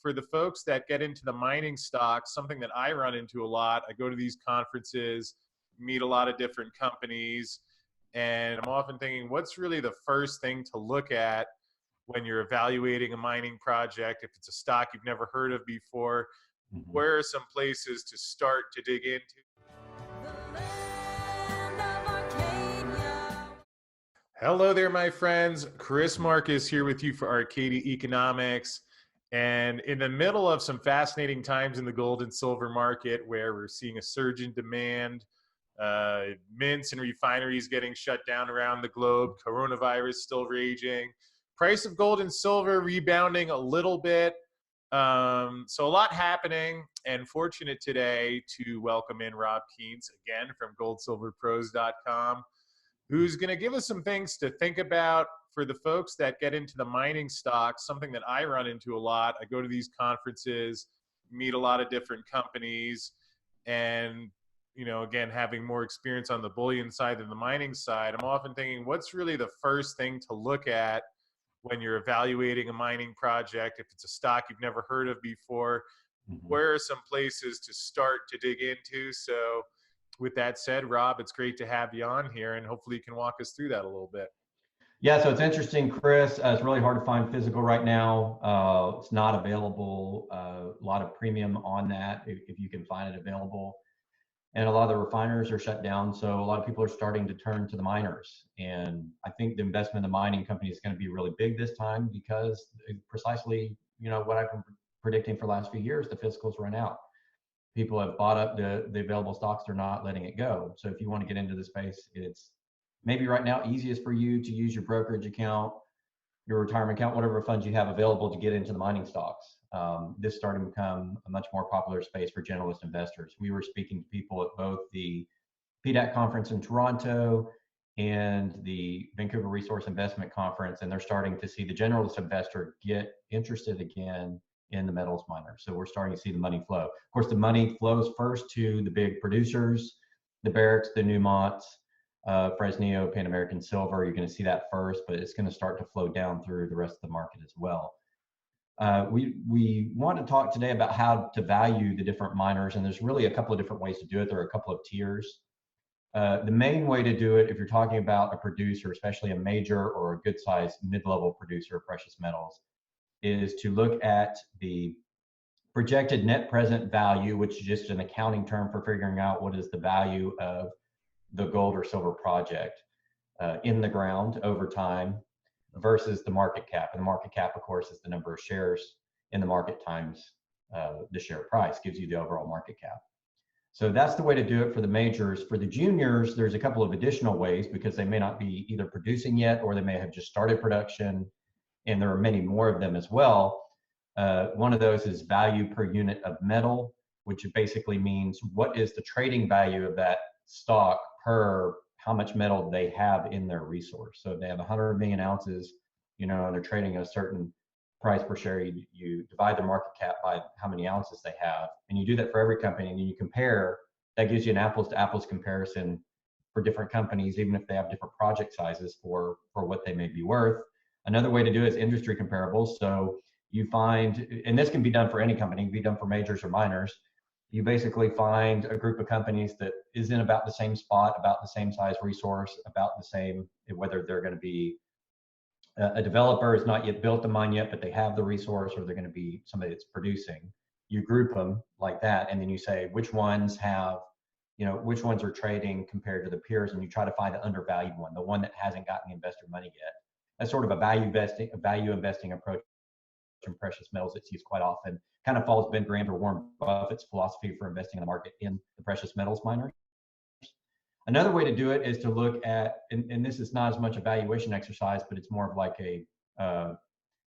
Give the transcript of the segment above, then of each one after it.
for the folks that get into the mining stocks, something that I run into a lot, I go to these conferences, meet a lot of different companies, and I'm often thinking, what's really the first thing to look at when you're evaluating a mining project? If it's a stock you've never heard of before, where are some places to start to dig into? Hello there, my friends. Chris Marcus here with you for Arcadia Economics. And in the middle of some fascinating times in the gold and silver market, where we're seeing a surge in demand, mints and refineries getting shut down around the globe, coronavirus still raging, price of gold and silver rebounding a little bit. So a lot happening, and fortunate today to welcome in Rob Kientz again from GoldSilverPros.com, who's going to give us some things to think about for the folks that get into the mining stocks, something that I run into a lot. I go to these conferences, meet a lot of different companies, and, you know, again, having more experience on the bullion side than the mining side, I'm often thinking, what's really the first thing to look at when you're evaluating a mining project? If it's a stock you've never heard of before, where are some places to start to dig into? So with that said, Rob, it's great to have you on here, and hopefully you can walk us through that a little bit. Yeah, so it's interesting, Chris. It's really hard to find physical right now. It's not available. A lot of premium on that if you can find it available. And a lot of the refiners are shut down, so a lot of people are starting to turn to the miners. And I think the investment in the mining company is going to be really big this time because precisely, you know, what I've been predicting for the last few years, the physicals run out. People have bought up the available stocks, they're not letting it go. So if you want to get into the space, it's maybe right now easiest for you to use your brokerage account, your retirement account, whatever funds you have available to get into the mining stocks. This started to become a much more popular space for generalist investors. We were speaking to people at both the PDAC conference in Toronto and the Vancouver Resource Investment Conference, and they're starting to see the generalist investor get interested again in the metals miners. So we're starting to see the money flow. Of course, the money flows first to the big producers, the Barricks, the Newmonts, Fresnillo, Pan American Silver. You're going to see that first, but it's going to start to flow down through the rest of the market as well. We want to talk today about how to value the different miners, and there's really a couple of different ways to do it. There are a couple of tiers. The main way to do it, if you're talking about a producer, especially a major or a good-sized mid-level producer of precious metals, is to look at the projected net present value, which is just an accounting term for figuring out what is the value of the gold or silver project in the ground over time versus the market cap. And the market cap, of course, is the number of shares in the market times the share price, gives you the overall market cap. So that's the way to do it for the majors. For the juniors, there's a couple of additional ways because they may not be either producing yet or they may have just started production, and there are many more of them as well. One of those is value per unit of metal, which basically means what is the trading value of that stock per how much metal they have in their resource. So if they have 100 million ounces, you know, and they're trading at a certain price per share, you divide their market cap by how many ounces they have, and you do that for every company, and you compare. That gives you an apples to apples comparison for different companies, even if they have different project sizes for what they may be worth. Another way to do it is industry comparables. So you find, and this can be done for any company, can be done for majors or minors. You basically find a group of companies that is in about the same spot, about the same size resource, about the same, whether they're going to be a developer has not yet built the mine yet, but they have the resource, or they're going to be somebody that's producing. You group them like that, and then you say which ones have, you know, which ones are trading compared to the peers, and you try to find the undervalued one, the one that hasn't gotten the investor money yet. That's sort of a value investing approach in precious metals that's used quite often. Kind of follows Ben Graham or Warren Buffett's philosophy for investing in the market in the precious metals miners. Another way to do it is to look at, and this is not as much a valuation exercise, but it's more of like a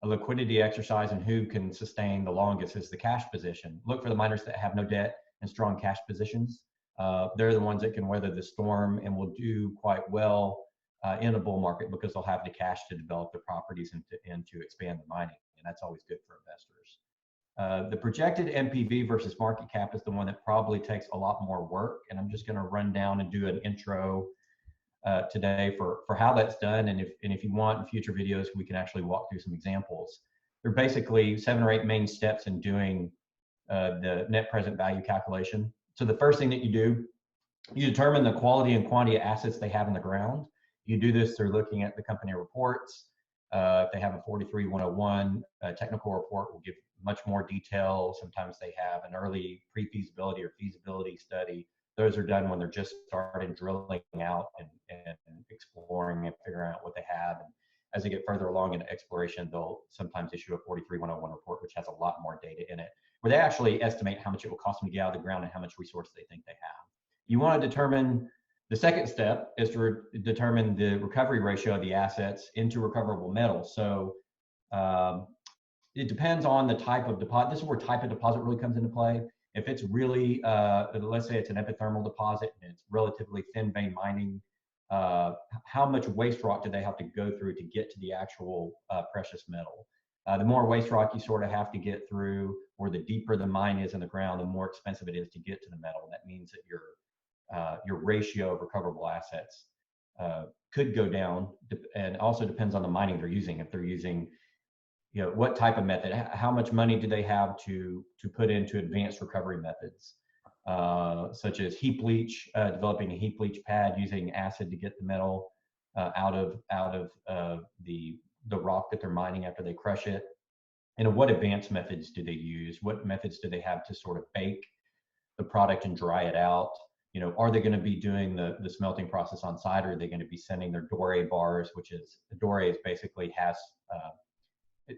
liquidity exercise, and who can sustain the longest is the cash position. Look for the miners that have no debt and strong cash positions. They're the ones that can weather the storm and will do quite well in a bull market because they'll have the cash to develop their properties and to expand the mining, and that's always good for investors. The projected NPV versus market cap is the one that probably takes a lot more work, and I'm just going to run down and do an intro today for how that's done, and if you want in future videos, we can actually walk through some examples. there are basically 7 or 8 main steps in doing the net present value calculation. So the first thing that you do, you determine the quality and quantity of assets they have in the ground. You do this through looking at the company reports. If they have a 43-101 technical report, will give much more detail. Sometimes they have an early pre-feasibility or feasibility study. Those are done when they're just starting drilling out and exploring and figuring out what they have. And as they get further along in exploration, they'll sometimes issue a 43-101 report, which has a lot more data in it, where they actually estimate how much it will cost them to get out of the ground and how much resource they think they have. You want to determine, the second step is to determine the recovery ratio of the assets into recoverable metals. So it depends on the type of deposit. This is where type of deposit really comes into play. If it's really, let's say it's an epithermal deposit and it's relatively thin vein mining, how much waste rock do they have to go through to get to the actual precious metal? The more waste rock you sort of have to get through, or the deeper the mine is in the ground, the more expensive it is to get to the metal. That means that your ratio of recoverable assets could go down, and also depends on the mining they're using. If they're using, what type of method, how much money do they have to put into advanced recovery methods, such as heap leach, developing a heap leach pad using acid to get the metal out of the rock that they're mining after they crush it. And what advanced methods do they use? What methods do they have to sort of bake the product and dry it out? Are they going to be doing the smelting process on site, or are they going to be sending their doré bars, which is, the doré is basically has,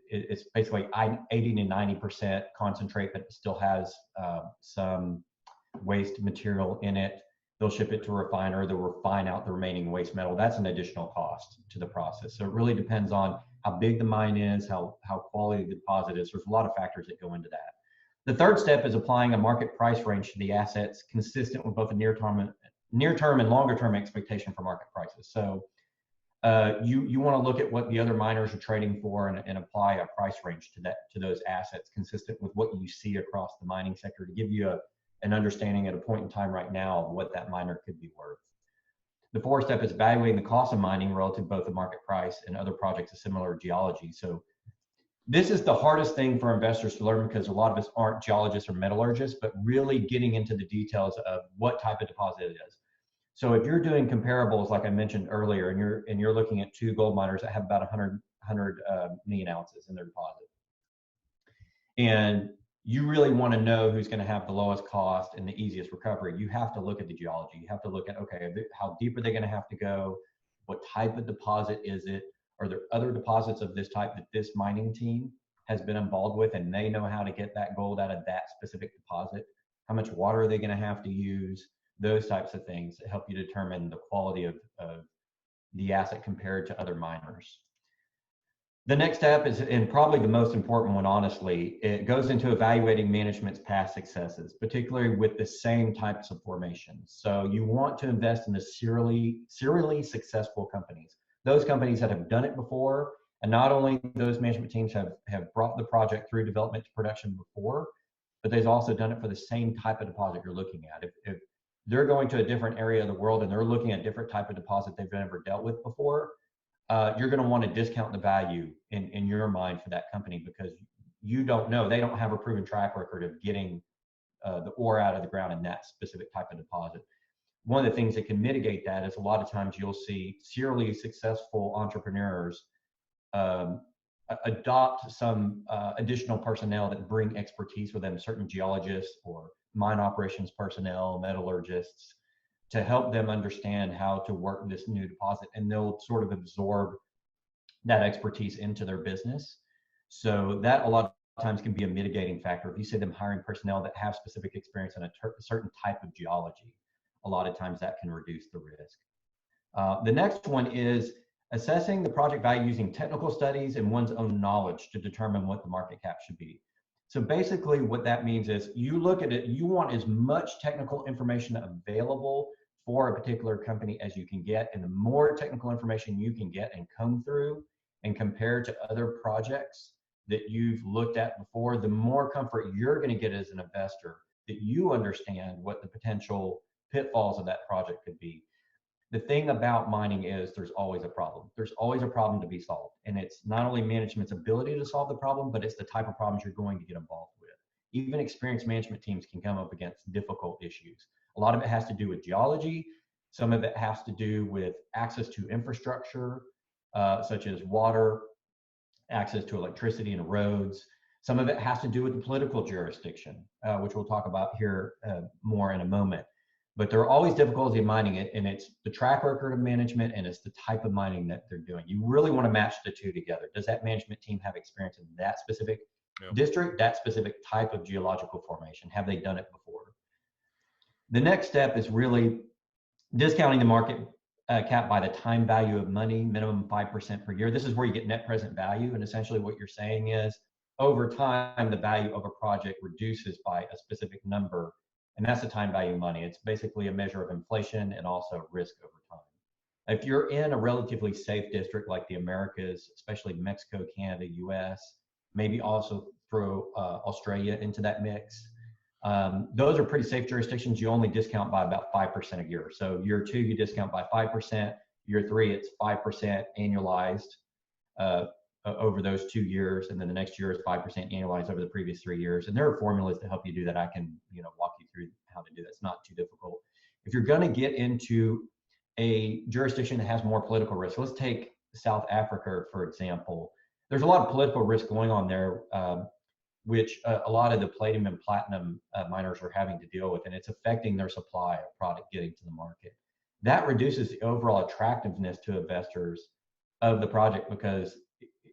it's basically 80 to 90% concentrate, but it still has some waste material in it. They'll ship it to a refiner. They'll refine out the remaining waste metal. That's an additional cost to the process. So it really depends on how big the mine is, how quality the deposit is. There's a lot of factors that go into that. The third step is applying a market price range to the assets consistent with both a near-term and longer-term expectation for market prices. So you want to look at what the other miners are trading for and apply a price range to those assets consistent with what you see across the mining sector to give you an understanding at a point in time right now of what that miner could be worth. The fourth step is evaluating the cost of mining relative to both the market price and other projects of similar geology. So this is the hardest thing for investors to learn, because a lot of us aren't geologists or metallurgists, but really getting into the details of what type of deposit it is. So if you're doing comparables, like I mentioned earlier, and you're looking at 2 gold miners that have about 100 million ounces in their deposit, and you really want to know who's going to have the lowest cost and the easiest recovery, you have to look at the geology. You have to look at, okay, how deep are they going to have to go? What type of deposit is it? Are there other deposits of this type that this mining team has been involved with, and they know how to get that gold out of that specific deposit? How much water are they going to have to use? Those types of things that help you determine the quality of the asset compared to other miners. The next step is, and probably the most important one, honestly, it goes into evaluating management's past successes, particularly with the same types of formations. So you want to invest in the serially successful companies, those companies that have done it before. And not only those management teams have brought the project through development to production before, but they've also done it for the same type of deposit you're looking at. If they're going to a different area of the world and they're looking at a different type of deposit they've never dealt with before, you're going to want to discount the value in your mind for that company, because you don't know, they don't have a proven track record of getting the ore out of the ground in that specific type of deposit. One of the things that can mitigate that is a lot of times you'll see serially successful entrepreneurs adopt some additional personnel that bring expertise with them, certain geologists or mine operations personnel, metallurgists, to help them understand how to work this new deposit, and they'll sort of absorb that expertise into their business. So that a lot of times can be a mitigating factor. If you see them hiring personnel that have specific experience in a certain type of geology, a lot of times that can reduce the risk. The next one is assessing the project value using technical studies and one's own knowledge to determine what the market cap should be. So basically what that means is you look at it, you want as much technical information available for a particular company as you can get. And the more technical information you can get and comb through and compare to other projects that you've looked at before, the more comfort you're going to get as an investor that you understand what the potential pitfalls of that project could be. the thing about mining is there's always a problem. There's always a problem to be solved. And it's not only management's ability to solve the problem, but it's the type of problems you're going to get involved with. Even experienced management teams can come up against difficult issues. A lot of it has to do with geology. Some of it has to do with access to infrastructure, such as water, access to electricity and roads. Some of it has to do with the political jurisdiction, which we'll talk about here more in a moment. But there are always difficulties in mining it, and it's the track record of management and it's the type of mining that they're doing. You really want to match the two together. Does that management team have experience in that specific district, that specific type of geological formation? Have they done it before? The next step is really discounting the market cap by the time value of money, minimum 5% per year. This is where you get net present value. And essentially what you're saying is over time, the value of a project reduces by a specific number. And that's the time value of money. It's basically a measure of inflation and also risk over time. If you're in a relatively safe district like the Americas, especially Mexico, Canada, US, maybe also throw Australia into that mix, those are pretty safe jurisdictions. You only discount by about 5% a year. So year 2, you discount by 5%. Year 3, it's 5% annualized over those 2 years. And then the next year is 5% annualized over the previous 3 years. And there are formulas to help you do that. I can, walk you through how to do that. It's not too difficult. If you're going to get into a jurisdiction that has more political risk, so let's take South Africa, for example. There's a lot of political risk going on there, which a lot of the palladium and platinum miners are having to deal with, and it's affecting their supply of product getting to the market. That reduces the overall attractiveness to investors of the project, because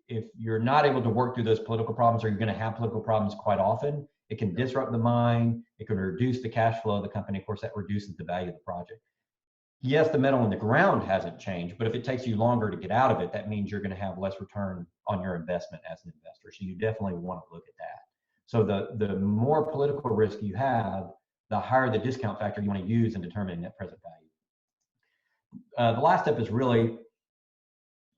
if you're not able to work through those political problems, or you're going to have political problems quite often, it can disrupt the mine, it can reduce the cash flow of the company. Of course, that reduces the value of the project. Yes, the metal in the ground hasn't changed, but if it takes you longer to get out of it, that means you're going to have less return on your investment as an investor. So you definitely want to look at that. So the more political risk you have, the higher the discount factor you want to use in determining net present value. The last step is really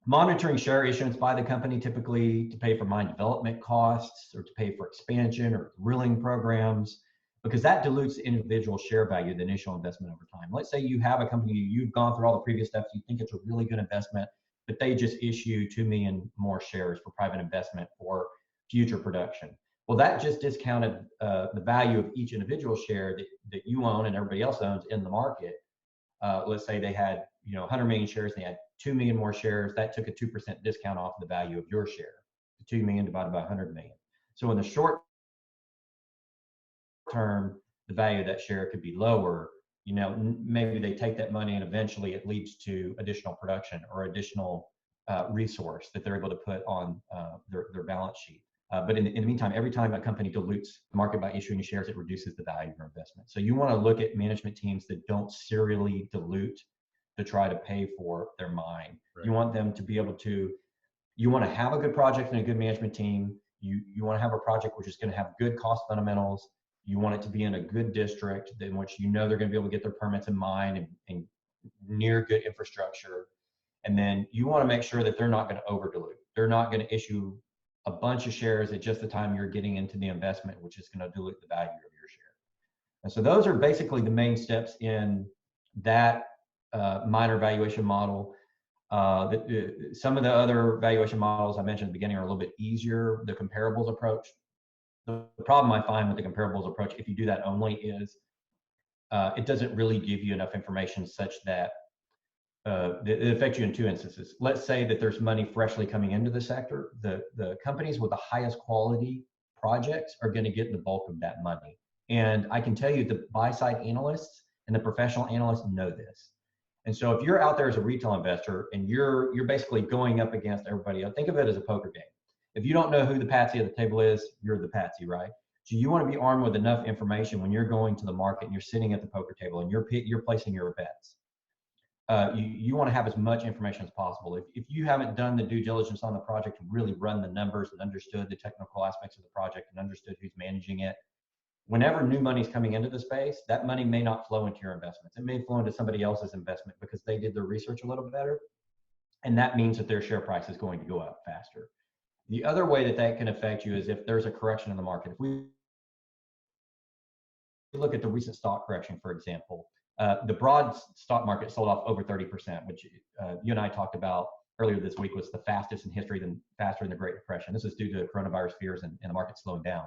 monitoring share issuance by the company, typically to pay for mine development costs or to pay for expansion or drilling programs, because that dilutes the individual share value, the initial investment over time. Let's say you have a company, you've gone through all the previous steps, you think it's a really good investment, but they just issue 2 million more shares for private investment for future production. Well, that just discounted the value of each individual share that you own and everybody else owns in the market. Let's say they had 100 million shares, and they had 2 million more shares. That took a 2% discount off the value of your share. 2 million divided by 100 million. So in the short term, the value of that share could be lower. Maybe they take that money and eventually it leads to additional production or additional resource that they're able to put on their balance sheet. But in the meantime, every time a company dilutes the market by issuing shares, it reduces the value of your investment. So you want to look at management teams that don't serially dilute to try to pay for their mine. Right. You want them to be able to, you want to have a good project and a good management team. You want to have a project which is going to have good cost fundamentals. You want it to be in a good district in which they're going to be able to get their permits in mine and near good infrastructure. And then you want to make sure that they're not going to over dilute. They're not going to issue a bunch of shares at just the time you're getting into the investment, which is going to dilute the value of your share. And so those are basically the main steps in that miner valuation model. Some of the other valuation models I mentioned at the beginning are a little bit easier. The comparables approach. The problem I find with the comparables approach, if you do that only, is it doesn't really give you enough information such that it affects you in 2 instances. Let's say that there's money freshly coming into the sector. The companies with the highest quality projects are going to get the bulk of that money. And I can tell you the buy-side analysts and the professional analysts know this. And so if you're out there as a retail investor and you're basically going up against everybody else, think of it as a poker game. If you don't know who the patsy at the table is, you're the patsy, right? So you want to be armed with enough information when you're going to the market and you're sitting at the poker table and you're placing your bets. You want to have as much information as possible. If you haven't done the due diligence on the project to really run the numbers and understood the technical aspects of the project and understood who's managing it, whenever new money is coming into the space, that money may not flow into your investments. It may flow into somebody else's investment because they did their research a little better. And that means that their share price is going to go up faster. The other way that can affect you is if there's a correction in the market. If we look at the recent stock correction, for example, The broad stock market sold off over 30%, which you and I talked about earlier this week was the fastest in history, faster than the Great Depression. This is due to coronavirus fears and the market slowing down.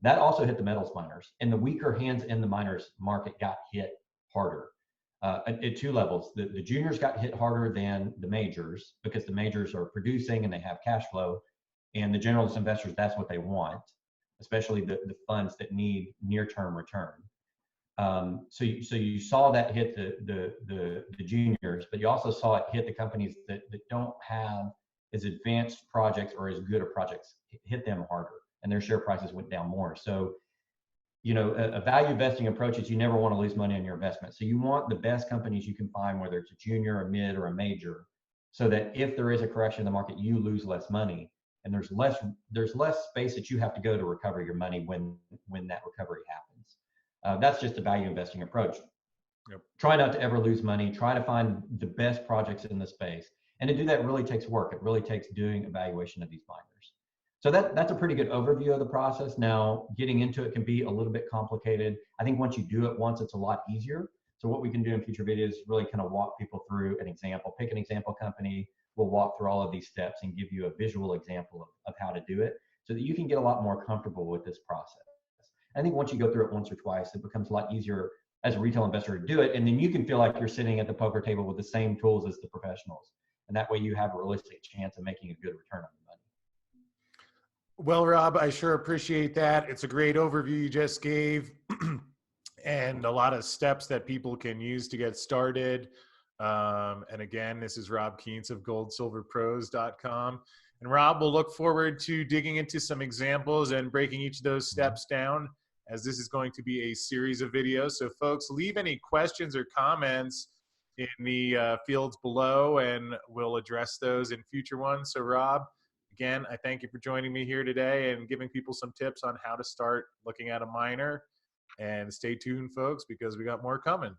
That also hit the metals miners, and the weaker hands in the miners market got hit harder at two levels. The juniors got hit harder than the majors because the majors are producing and they have cash flow, and the generalist investors, that's what they want, especially the funds that need near-term return. So you saw that hit the juniors, but you also saw it hit the companies that don't have as advanced projects or as good of projects, hit them harder, and their share prices went down more. So, you know, a value investing approach is you never want to lose money on your investment. So you want the best companies you can find, whether it's a junior, a mid, or a major, so that if there is a correction in the market, you lose less money, and there's less space that you have to go to recover your money when that recovery happens. That's just a value investing approach. Yep. Try not to ever lose money. Try to find the best projects in the space. And to do that really takes work. It really takes doing evaluation of these miners. So that's a pretty good overview of the process. Now, getting into it can be a little bit complicated. I think once you do it once, it's a lot easier. So what we can do in future videos is really kind of walk people through an example. Pick an example company. We'll walk through all of these steps and give you a visual example of how to do it so that you can get a lot more comfortable with this process. I think once you go through it once or twice, it becomes a lot easier as a retail investor to do it. And then you can feel like you're sitting at the poker table with the same tools as the professionals. And that way you have a realistic chance of making a good return on your money. Well, Rob, I sure appreciate that. It's a great overview you just gave and a lot of steps that people can use to get started. And again, this is Rob Kientz of GoldSilverPros.com. And Rob, we'll look forward to digging into some examples and breaking each of those steps down, as this is going to be a series of videos. So folks, leave any questions or comments in the fields below, and we'll address those in future ones. So Rob, again, I thank you for joining me here today and giving people some tips on how to start looking at a miner. And stay tuned, folks, because we got more coming.